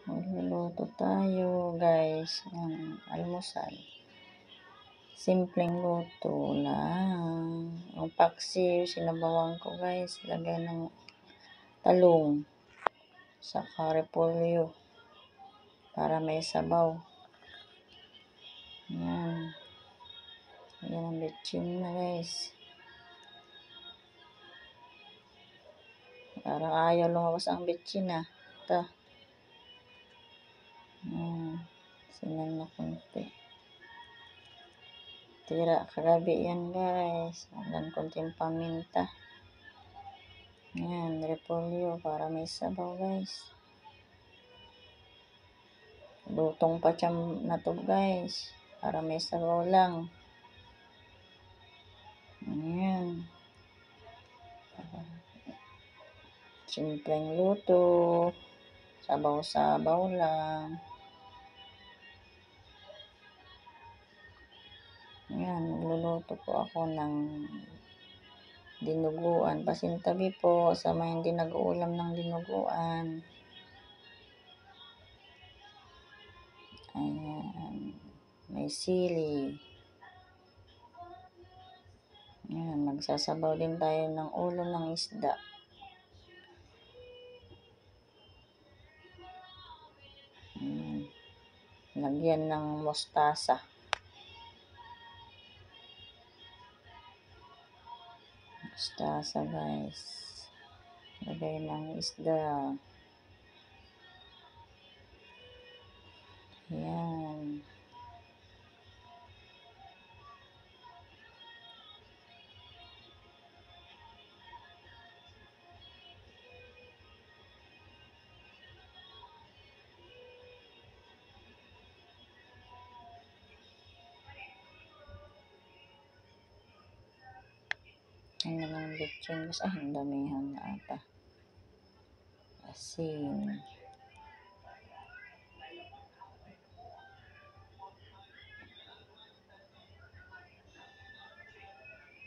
Magluluto tayo guys ng almusal. Simpleng luto lang. Ang paksiw, sinabawan ko guys. Lagay ng talong. Saka repolyo. Para may sabaw. Yan. Yan ang bitchin na guys. Parang ayaw lumabas ang bitchin na. Ito. Sinan na konti. Tira kagabi yan guys. Hanggang konting paminta. Yan, repolyo para may sabaw guys. Lutong pa siyang na to guys. Para may sabaw lang. Yan. Simpleng luto. Sabaw-sabaw lang. Yan, magluluto po ako ng dinuguan. Pasintabi po sa mga hindi nag-uulam ng dinuguan. Ayan. May sili. Ayan, magsasabaw din tayo ng ulo ng isda. Ayan. Lagyan ng mustasa. Mustasa guys. Lagay ng isda. Ayan. Ang naman bitchin guys. Ang damihan na ata. Asin.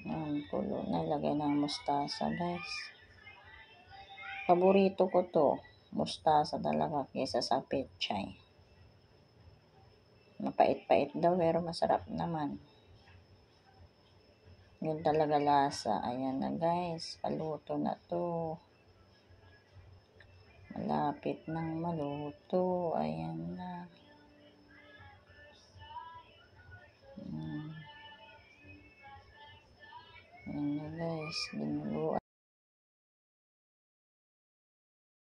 Ayan, kulo na. Lagay ng mustasa guys. Paborito ko to. Mustasa talaga kaysa sa pechay. Mapait-pait daw pero masarap naman. Yun talaga lasa. Ayan na guys. Paluto na to. Malapit nang maluto. Ayan na. Ayan na guys. Dinuguan.